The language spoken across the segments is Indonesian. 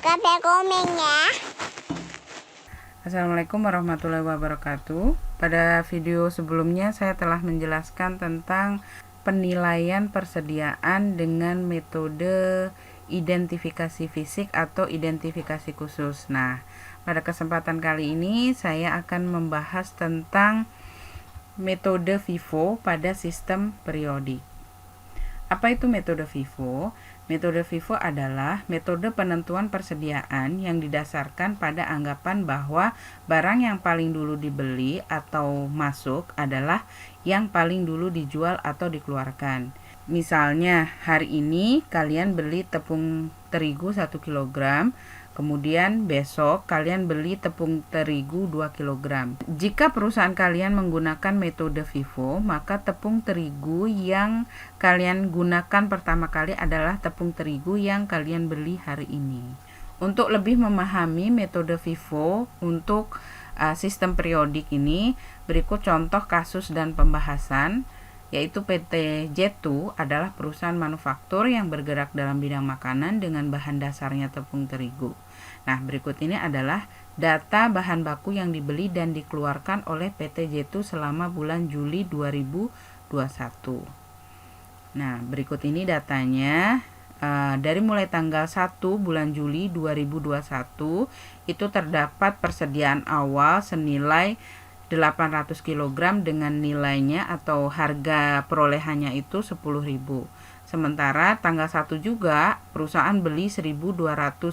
kakak komen ya. Assalamualaikum warahmatullahi wabarakatuh. Pada video sebelumnya saya telah menjelaskan tentang penilaian persediaan dengan metode identifikasi fisik atau identifikasi khusus. Nah, pada kesempatan kali ini saya akan membahas tentang metode FIFO pada sistem periodik. Apa itu metode FIFO? Metode FIFO adalah metode penentuan persediaan yang didasarkan pada anggapan bahwa barang yang paling dulu dibeli atau masuk adalah yang paling dulu dijual atau dikeluarkan. Misalnya, hari ini kalian beli tepung terigu 1 kg, kemudian besok kalian beli tepung terigu 2 kg. Jika perusahaan kalian menggunakan metode FIFO, maka tepung terigu yang kalian gunakan pertama kali adalah tepung terigu yang kalian beli hari ini. Untuk lebih memahami metode FIFO untuk sistem periodik ini, berikut contoh kasus dan pembahasan, yaitu PT Jetu adalah perusahaan manufaktur yang bergerak dalam bidang makanan dengan bahan dasarnya tepung terigu. Nah, berikut ini adalah data bahan baku yang dibeli dan dikeluarkan oleh PT Jetu selama bulan Juli 2021. Nah, berikut ini datanya. Dari mulai tanggal 1 bulan Juli 2021 itu terdapat persediaan awal senilai 800 kg dengan nilainya atau harga perolehannya itu 10.000. Sementara tanggal 1 juga perusahaan beli 1.200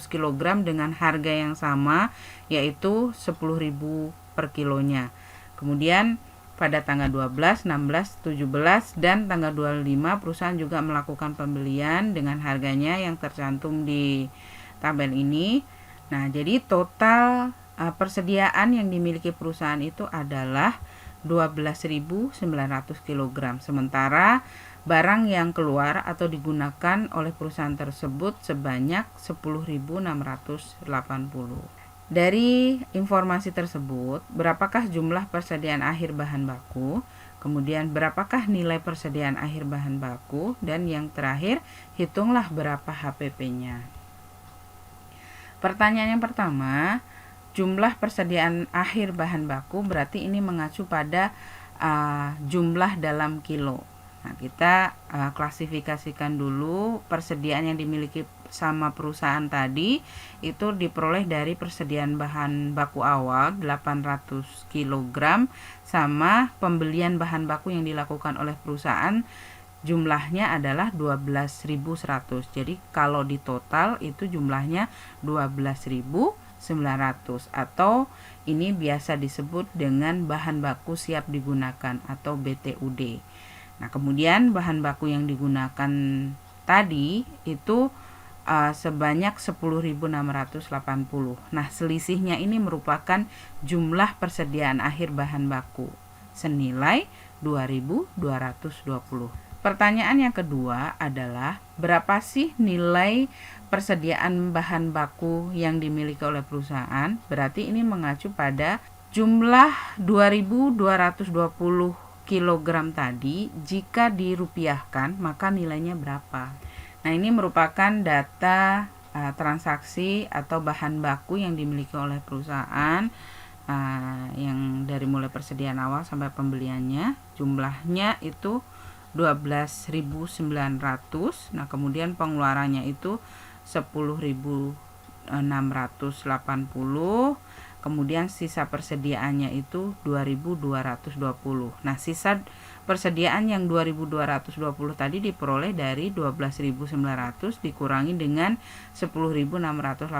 kg dengan harga yang sama, yaitu 10.000 per kilonya. Kemudian pada tanggal 12, 16, 17 dan tanggal 25 perusahaan juga melakukan pembelian dengan harganya yang tercantum di tabel ini. Nah, jadi total persediaan yang dimiliki perusahaan itu adalah 12.900 kg. Sementara barang yang keluar atau digunakan oleh perusahaan tersebut sebanyak 10.680. Dari informasi tersebut, berapakah jumlah persediaan akhir bahan baku? Kemudian berapakah nilai persediaan akhir bahan baku? Dan yang terakhir, hitunglah berapa HPP-nya. Pertanyaan yang pertama, jumlah persediaan akhir bahan baku berarti ini mengacu pada jumlah dalam kilo. Nah, kita klasifikasikan dulu persediaan yang dimiliki sama perusahaan tadi itu diperoleh dari persediaan bahan baku awal 800 kg sama pembelian bahan baku yang dilakukan oleh perusahaan jumlahnya adalah 12.100. Jadi kalau di total itu jumlahnya 12.900 atau ini biasa disebut dengan bahan baku siap digunakan atau BTUD. Nah, kemudian bahan baku yang digunakan tadi itu sebanyak 10.680. Nah, selisihnya ini merupakan jumlah persediaan akhir bahan baku senilai 2.220. Pertanyaan yang kedua adalah berapa sih nilai persediaan bahan baku yang dimiliki oleh perusahaan? Berarti ini mengacu pada jumlah 2.220 kg tadi, jika dirupiahkan maka nilainya berapa? Nah, ini merupakan data transaksi atau bahan baku yang dimiliki oleh perusahaan yang dari mulai persediaan awal sampai pembeliannya. Jumlahnya itu 12.900. Nah, kemudian pengeluarannya itu 10.680. Kemudian sisa persediaannya itu 2.220. Nah, sisa persediaan yang 2.220 tadi diperoleh dari 12.900 dikurangi dengan 10.680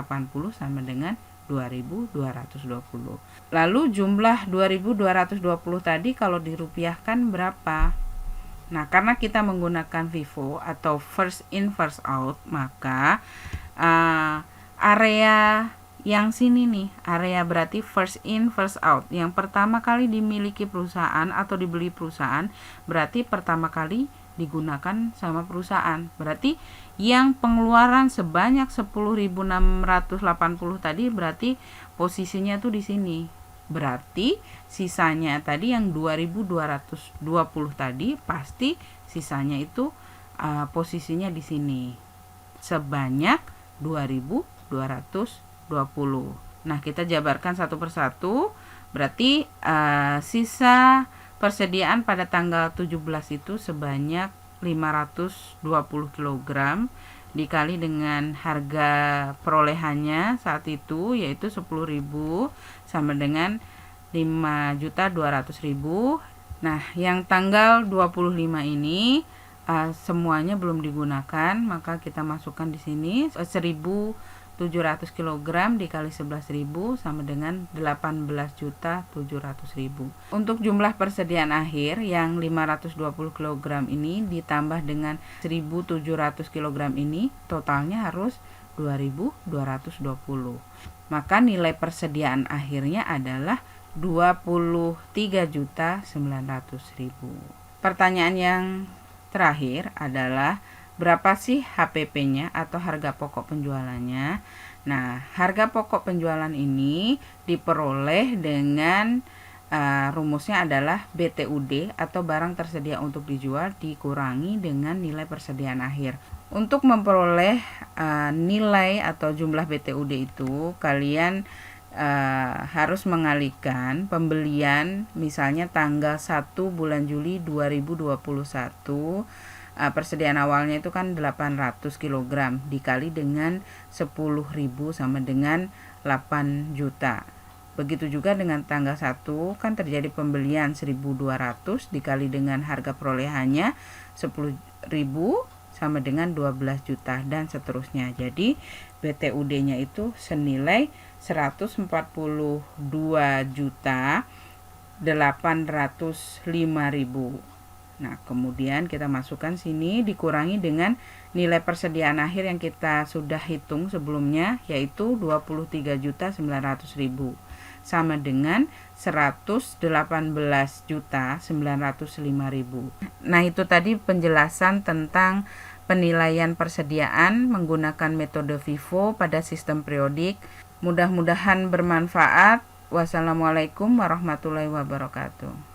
sama dengan 2.220. Lalu jumlah 2.220 tadi kalau dirupiahkan berapa? Nah, karena kita menggunakan FIFO atau first in first out, maka area yang sini nih, area berarti first in first out. Yang pertama kali dimiliki perusahaan atau dibeli perusahaan berarti pertama kali digunakan sama perusahaan. Berarti yang pengeluaran sebanyak 10.680 tadi berarti posisinya tuh di sini. Berarti sisanya tadi yang 2.220 tadi pasti sisanya itu posisinya di sini sebanyak 2.220. 220. Nah, kita jabarkan satu persatu. Berarti sisa persediaan pada tanggal 17 itu sebanyak 520 kg dikali dengan harga perolehannya saat itu yaitu 10.000 sama dengan 5.200.000. Nah, yang tanggal 25 ini semuanya belum digunakan, maka kita masukkan di sini 1.700 kg dikali 11.000 sama dengan 18.700.000. Untuk jumlah persediaan akhir yang 520 kg ini ditambah dengan 1.700 kg ini, totalnya harus 2.220. Maka nilai persediaan akhirnya adalah 23.900.000. Pertanyaan yang terakhir adalah berapa sih HPP-nya atau harga pokok penjualannya? Nah, harga pokok penjualan ini diperoleh dengan rumusnya adalah BTUD atau barang tersedia untuk dijual dikurangi dengan nilai persediaan akhir. Untuk memperoleh nilai atau jumlah BTUD itu, kalian harus mengalihkan pembelian misalnya tanggal 1 bulan Juli 2021. Persediaan awalnya itu kan 800 kg dikali dengan 10.000 sama dengan 8 juta. Begitu juga dengan tanggal 1 kan terjadi pembelian 1.200 dikali dengan harga perolehannya 10.000 sama dengan 12 juta dan seterusnya. Jadi BTUD-nya itu senilai 142.805.000. Nah, kemudian kita masukkan sini dikurangi dengan nilai persediaan akhir yang kita sudah hitung sebelumnya yaitu 23.900.000 sama dengan 118.905.000. Nah, itu tadi penjelasan tentang penilaian persediaan menggunakan metode FIFO pada sistem periodik. Mudah-mudahan bermanfaat. Wassalamualaikum warahmatullahi wabarakatuh.